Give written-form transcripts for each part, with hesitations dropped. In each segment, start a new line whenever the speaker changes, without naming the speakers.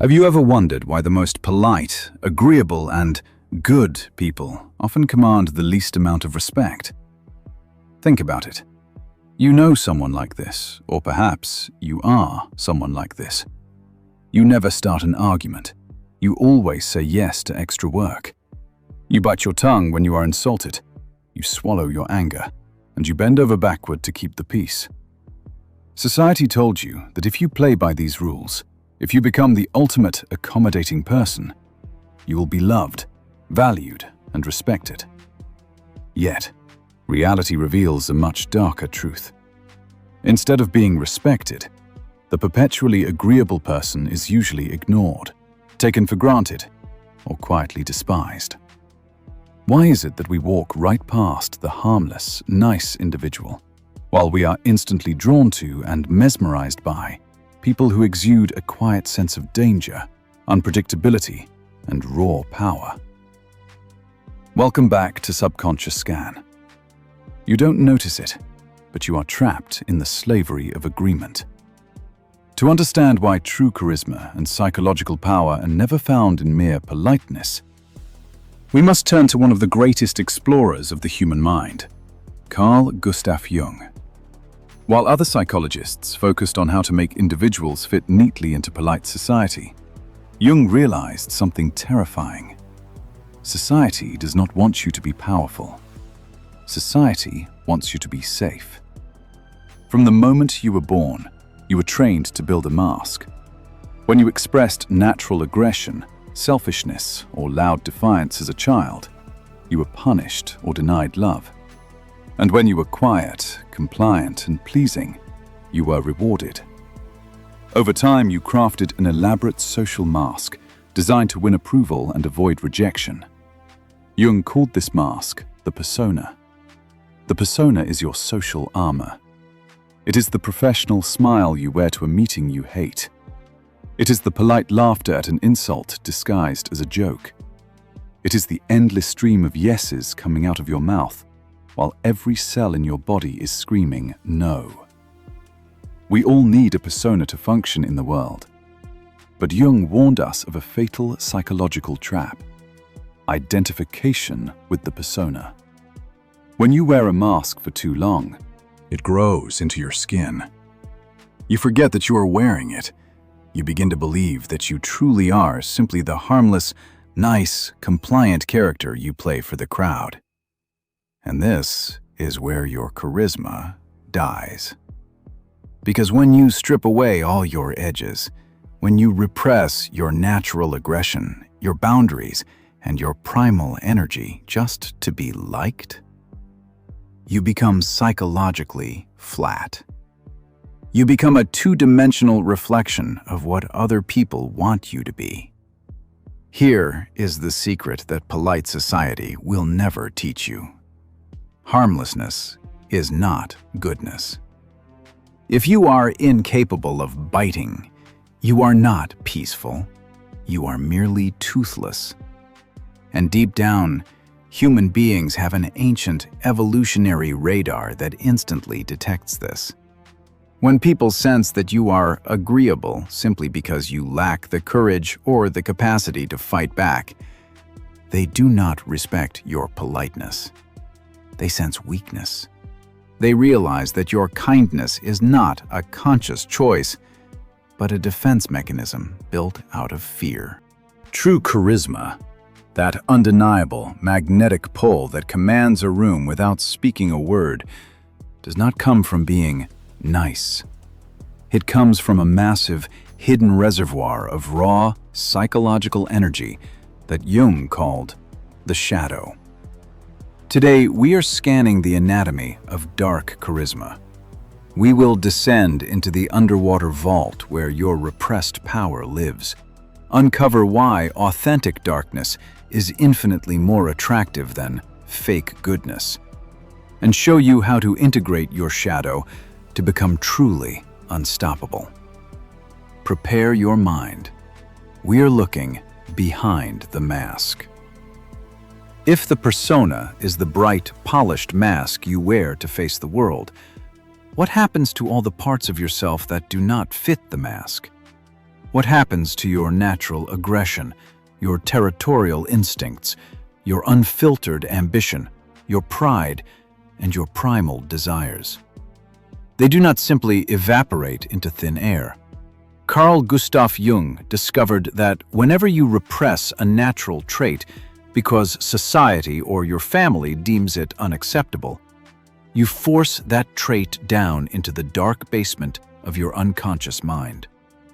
Have you ever wondered why the most polite, agreeable, and good people often command the least amount of respect? Think about it. You know someone like this, or perhaps you are someone like this. You never start an argument. You always say yes to extra work. You bite your tongue when you are insulted. You swallow your anger, and you bend over backward to keep the peace. Society told you that if you play by these rules, if you become the ultimate accommodating person, you will be loved, valued, and respected. Yet, reality reveals a much darker truth. Instead of being respected, the perpetually agreeable person is usually ignored, taken for granted, or quietly despised. Why is it that we walk right past the harmless, nice individual, while we are instantly drawn to and mesmerized by people who exude a quiet sense of danger, unpredictability, and raw power? Welcome back to Subconscious Scan. You don't notice it, but you are trapped in the slavery of agreement. To understand why true charisma and psychological power are never found in mere politeness, we must turn to one of the greatest explorers of the human mind, Carl Gustav Jung. While other psychologists focused on how to make individuals fit neatly into polite society, Jung realized something terrifying. Society does not want you to be powerful. Society wants you to be safe. From the moment you were born, you were trained to build a mask. When you expressed natural aggression, selfishness, or loud defiance as a child, you were punished or denied love. And when you were quiet, compliant, and pleasing, you were rewarded. Over time, you crafted an elaborate social mask designed to win approval and avoid rejection. Jung called this mask the persona. The persona is your social armor. It is the professional smile you wear to a meeting you hate. It is the polite laughter at an insult disguised as a joke. It is the endless stream of yeses coming out of your mouth, while every cell in your body is screaming no. We all need a persona to function in the world. But Jung warned us of a fatal psychological trap: identification with the persona. When you wear a mask for too long, it grows into your skin. You forget that you are wearing it. You begin to believe that you truly are simply the harmless, nice, compliant character you play for the crowd. And this is where your charisma dies. Because when you strip away all your edges, when you repress your natural aggression, your boundaries, and your primal energy just to be liked, you become psychologically flat. You become a two-dimensional reflection of what other people want you to be. Here is the secret that polite society will never teach you. Harmlessness is not goodness. If you are incapable of biting, you are not peaceful. You are merely toothless. And deep down, human beings have an ancient evolutionary radar that instantly detects this. When people sense that you are agreeable simply because you lack the courage or the capacity to fight back, they do not respect your politeness. They sense weakness. They realize that your kindness is not a conscious choice, but a defense mechanism built out of fear. True charisma, that undeniable magnetic pull that commands a room without speaking a word, does not come from being nice. It comes from a massive, hidden reservoir of raw, psychological energy that Jung called the shadow. Today, we are scanning the anatomy of dark charisma. We will descend into the underwater vault where your repressed power lives, uncover why authentic darkness is infinitely more attractive than fake goodness, and show you how to integrate your shadow to become truly unstoppable. Prepare your mind. We are looking behind the mask. If the persona is the bright, polished mask you wear to face the world, what happens to all the parts of yourself that do not fit the mask? What happens to your natural aggression, your territorial instincts, your unfiltered ambition, your pride, and your primal desires? They do not simply evaporate into thin air. Carl Gustav Jung discovered that whenever you repress a natural trait because society or your family deems it unacceptable, you force that trait down into the dark basement of your unconscious mind.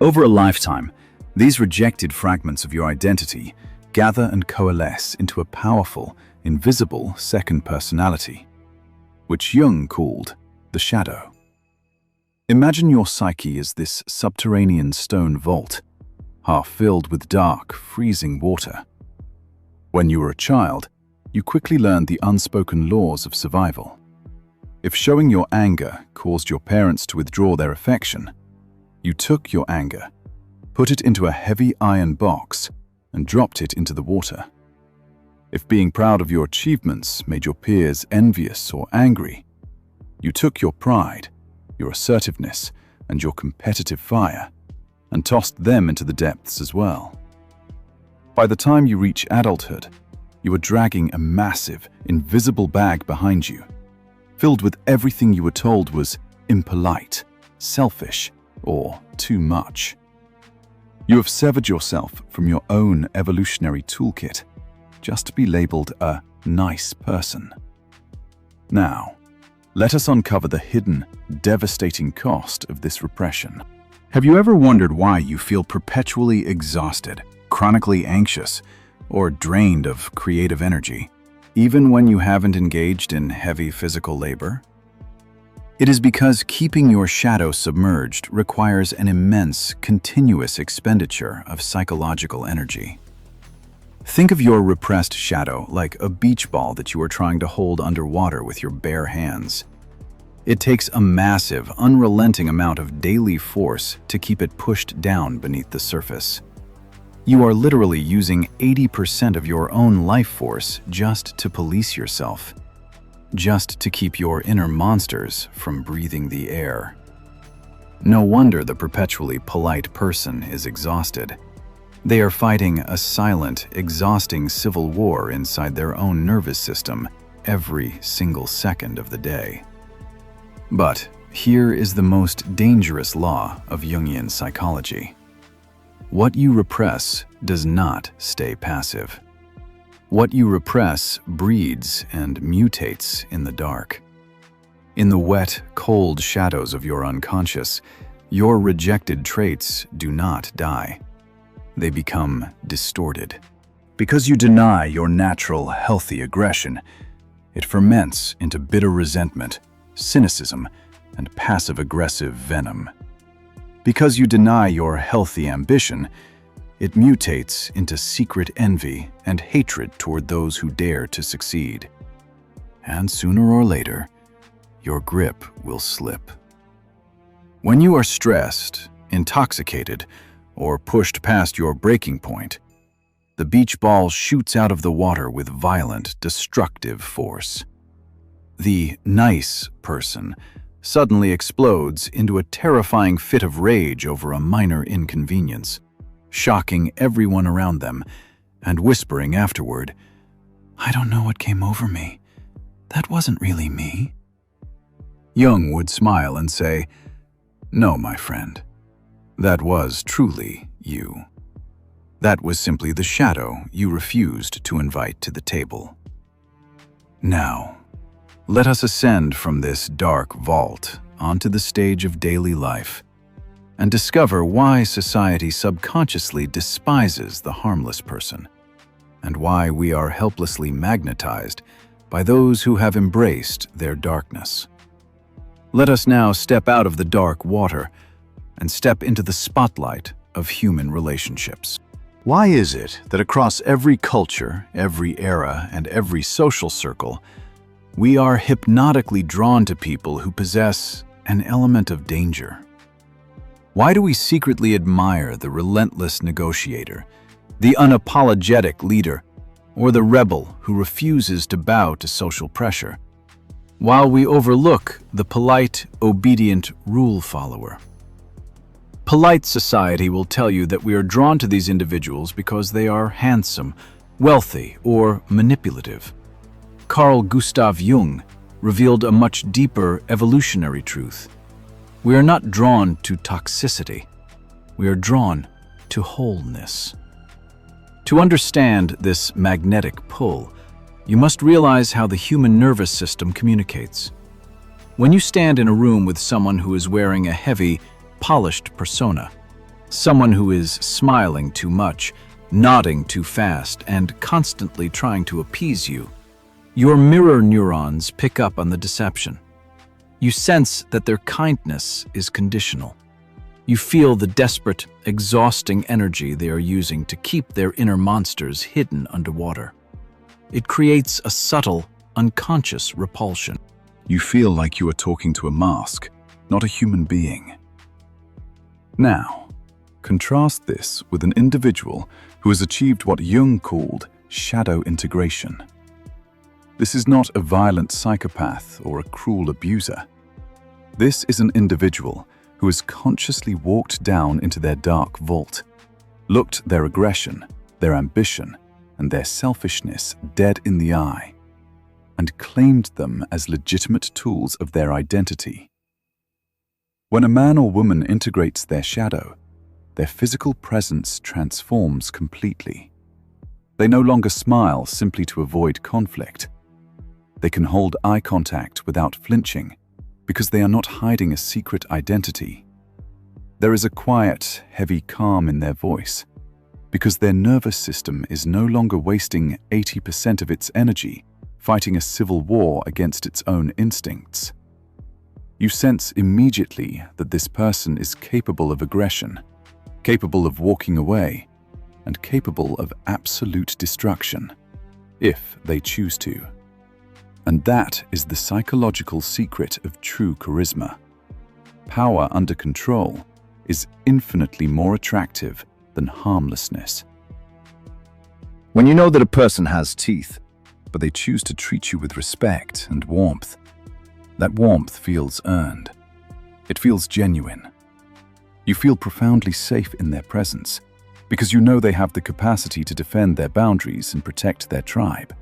Over a lifetime, these rejected fragments of your identity gather and coalesce into a powerful, invisible second personality, which Jung called the shadow. Imagine your psyche as this subterranean stone vault, half filled with dark, freezing water. When you were a child, you quickly learned the unspoken laws of survival. If showing your anger caused your parents to withdraw their affection, you took your anger, put it into a heavy iron box, and dropped it into the water. If being proud of your achievements made your peers envious or angry, you took your pride, your assertiveness, and your competitive fire, and tossed them into the depths as well. By the time you reach adulthood, you are dragging a massive, invisible bag behind you, filled with everything you were told was impolite, selfish, or too much. You have severed yourself from your own evolutionary toolkit just to be labeled a nice person. Now, let us uncover the hidden, devastating cost of this repression. Have you ever wondered why you feel perpetually exhausted, chronically anxious, or drained of creative energy, even when you haven't engaged in heavy physical labor? It is because keeping your shadow submerged requires an immense, continuous expenditure of psychological energy. Think of your repressed shadow like a beach ball that you are trying to hold underwater with your bare hands. It takes a massive, unrelenting amount of daily force to keep it pushed down beneath the surface. You are literally using 80% of your own life force just to police yourself, just to keep your inner monsters from breathing the air. No wonder the perpetually polite person is exhausted. They are fighting a silent, exhausting civil war inside their own nervous system every single second of the day. But here is the most dangerous law of Jungian psychology. What you repress does not stay passive. What you repress breeds and mutates in the dark. In the wet, cold shadows of your unconscious, your rejected traits do not die. They become distorted. Because you deny your natural, healthy aggression, it ferments into bitter resentment, cynicism, and passive-aggressive venom. Because you deny your healthy ambition, it mutates into secret envy and hatred toward those who dare to succeed. And sooner or later, your grip will slip. When you are stressed, intoxicated, or pushed past your breaking point, the beach ball shoots out of the water with violent, destructive force. The nice person suddenly explodes into a terrifying fit of rage over a minor inconvenience, shocking everyone around them and whispering afterward, "I don't know what came over me. That wasn't really me." Jung would smile and say, "No, my friend. That was truly you. That was simply the shadow you refused to invite to the table." Now, let us ascend from this dark vault onto the stage of daily life and discover why society subconsciously despises the harmless person and why we are helplessly magnetized by those who have embraced their darkness. Let us now step out of the dark water and step into the spotlight of human relationships. Why is it that across every culture, every era, and every social circle, we are hypnotically drawn to people who possess an element of danger? Why do we secretly admire the relentless negotiator, the unapologetic leader, or the rebel who refuses to bow to social pressure, while we overlook the polite, obedient rule follower? Polite society will tell you that we are drawn to these individuals because they are handsome, wealthy, or manipulative. Carl Gustav Jung revealed a much deeper evolutionary truth. We are not drawn to toxicity. We are drawn to wholeness. To understand this magnetic pull, you must realize how the human nervous system communicates. When you stand in a room with someone who is wearing a heavy, polished persona, someone who is smiling too much, nodding too fast, and constantly trying to appease you, your mirror neurons pick up on the deception. You sense that their kindness is conditional. You feel the desperate, exhausting energy they are using to keep their inner monsters hidden underwater. It creates a subtle, unconscious repulsion. You feel like you are talking to a mask, not a human being. Now, contrast this with an individual who has achieved what Jung called shadow integration. This is not a violent psychopath or a cruel abuser. This is an individual who has consciously walked down into their dark vault, looked their aggression, their ambition, and their selfishness dead in the eye, and claimed them as legitimate tools of their identity. When a man or woman integrates their shadow, their physical presence transforms completely. They no longer smile simply to avoid conflict. They can hold eye contact without flinching because they are not hiding a secret identity. There is a quiet, heavy calm in their voice because their nervous system is no longer wasting 80% of its energy fighting a civil war against its own instincts. You sense immediately that this person is capable of aggression, capable of walking away, and capable of absolute destruction, if they choose to. And that is the psychological secret of true charisma. Power under control is infinitely more attractive than harmlessness. When you know that a person has teeth, but they choose to treat you with respect and warmth, that warmth feels earned. It feels genuine. You feel profoundly safe in their presence because you know they have the capacity to defend their boundaries and protect their tribe.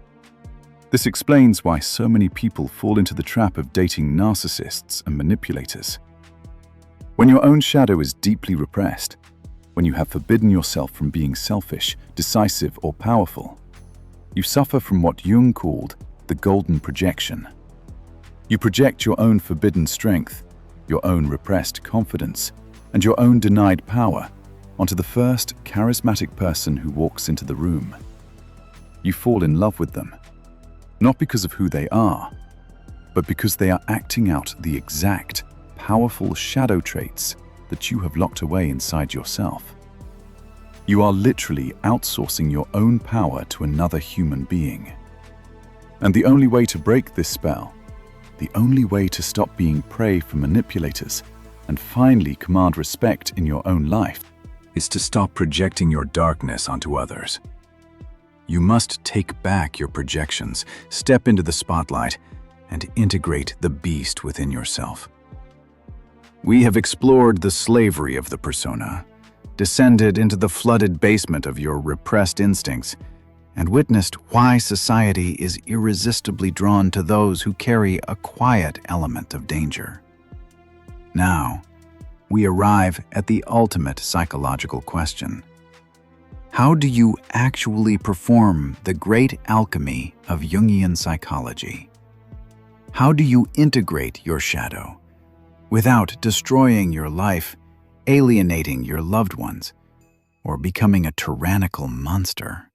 This explains why so many people fall into the trap of dating narcissists and manipulators. When your own shadow is deeply repressed, when you have forbidden yourself from being selfish, decisive, or powerful, you suffer from what Jung called the golden projection. You project your own forbidden strength, your own repressed confidence, and your own denied power onto the first charismatic person who walks into the room. You fall in love with them, not because of who they are, but because they are acting out the exact, powerful shadow traits that you have locked away inside yourself. You are literally outsourcing your own power to another human being. And the only way to break this spell, the only way to stop being prey for manipulators and finally command respect in your own life, is to stop projecting your darkness onto others. You must take back your projections, step into the spotlight, and integrate the beast within yourself. We have explored the slavery of the persona, descended into the flooded basement of your repressed instincts, and witnessed why society is irresistibly drawn to those who carry a quiet element of danger. Now, we arrive at the ultimate psychological question. How do you actually perform the great alchemy of Jungian psychology? How do you integrate your shadow without destroying your life, alienating your loved ones, or becoming a tyrannical monster?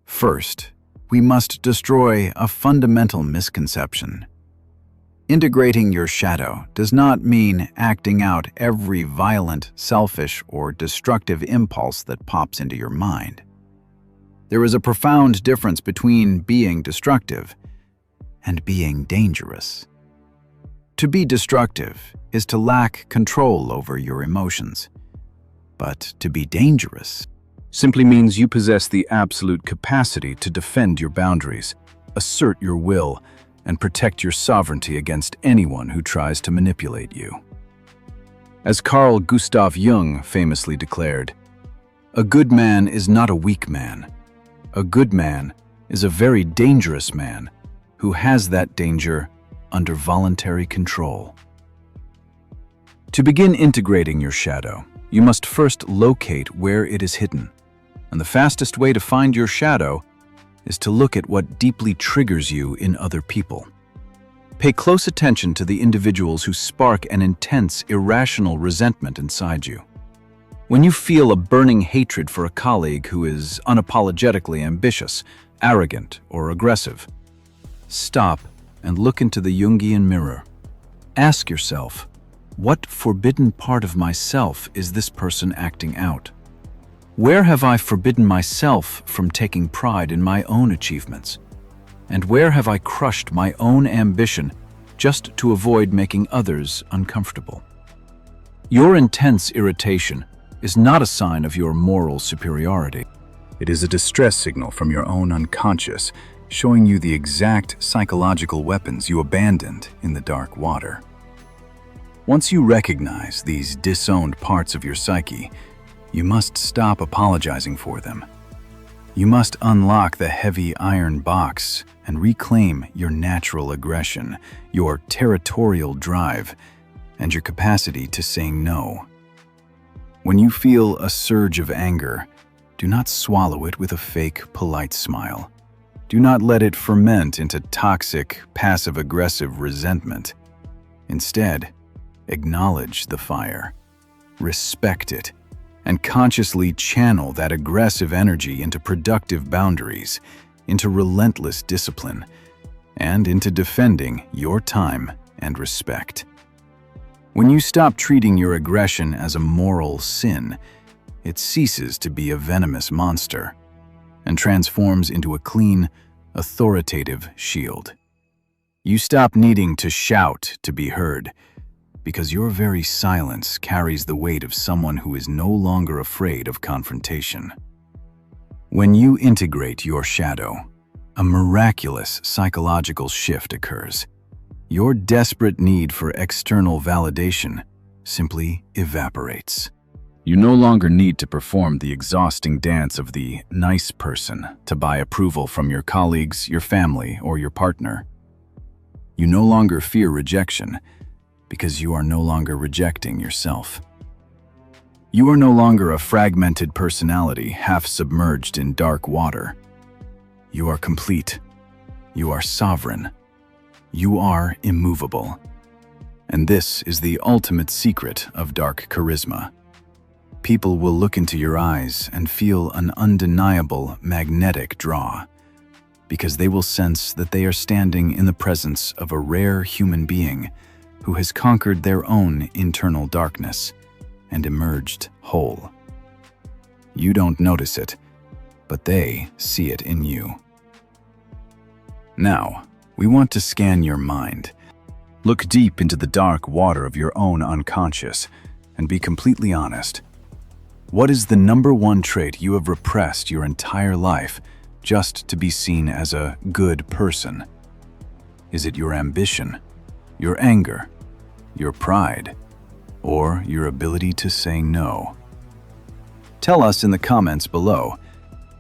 First, we must destroy a fundamental misconception. Integrating your shadow does not mean acting out every violent, selfish, or destructive impulse that pops into your mind. There is a profound difference between being destructive and being dangerous. To be destructive is to lack control over your emotions, but to be dangerous simply means you possess the absolute capacity to defend your boundaries, assert your will, and protect your sovereignty against anyone who tries to manipulate you. As Carl Gustav Jung famously declared, "A good man is not a weak man. A good man is a very dangerous man who has that danger under voluntary control." To begin integrating your shadow, you must first locate where it is hidden. And the fastest way to find your shadow is to look at what deeply triggers you in other people. Pay close attention to the individuals who spark an intense, irrational resentment inside you. When you feel a burning hatred for a colleague who is unapologetically ambitious, arrogant, or aggressive, stop and look into the Jungian mirror. Ask yourself, what forbidden part of myself is this person acting out? Where have I forbidden myself from taking pride in my own achievements? And where have I crushed my own ambition just to avoid making others uncomfortable? Your intense irritation is not a sign of your moral superiority. It is a distress signal from your own unconscious, showing you the exact psychological weapons you abandoned in the dark water. Once you recognize these disowned parts of your psyche, you must stop apologizing for them. You must unlock the heavy iron box and reclaim your natural aggression, your territorial drive, and your capacity to say no. When you feel a surge of anger, do not swallow it with a fake, polite smile. Do not let it ferment into toxic, passive-aggressive resentment. Instead, acknowledge the fire, respect it, and consciously channel that aggressive energy into productive boundaries, into relentless discipline, and into defending your time and respect. When you stop treating your aggression as a moral sin, it ceases to be a venomous monster and transforms into a clean, authoritative shield. You stop needing to shout to be heard, because your very silence carries the weight of someone who is no longer afraid of confrontation. When you integrate your shadow, a miraculous psychological shift occurs. Your desperate need for external validation simply evaporates. You no longer need to perform the exhausting dance of the nice person to buy approval from your colleagues, your family, or your partner. You no longer fear rejection, because you are no longer rejecting yourself. You are no longer a fragmented personality half submerged in dark water. You are complete. You are sovereign. You are immovable. And this is the ultimate secret of dark charisma. People will look into your eyes and feel an undeniable magnetic draw, because they will sense that they are standing in the presence of a rare human being who has conquered their own internal darkness and emerged whole. You don't notice it, but they see it in you. Now, we want to scan your mind. Look deep into the dark water of your own unconscious and be completely honest. What is the number one trait you have repressed your entire life just to be seen as a good person? Is it your ambition, your anger, your pride, or your ability to say no? Tell us in the comments below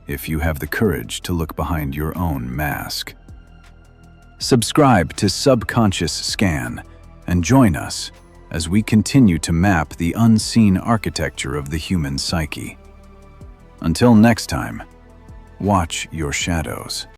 if you have the courage to look behind your own mask. Subscribe to Subconscious Scan and join us as we continue to map the unseen architecture of the human psyche. Until next time, watch your shadows.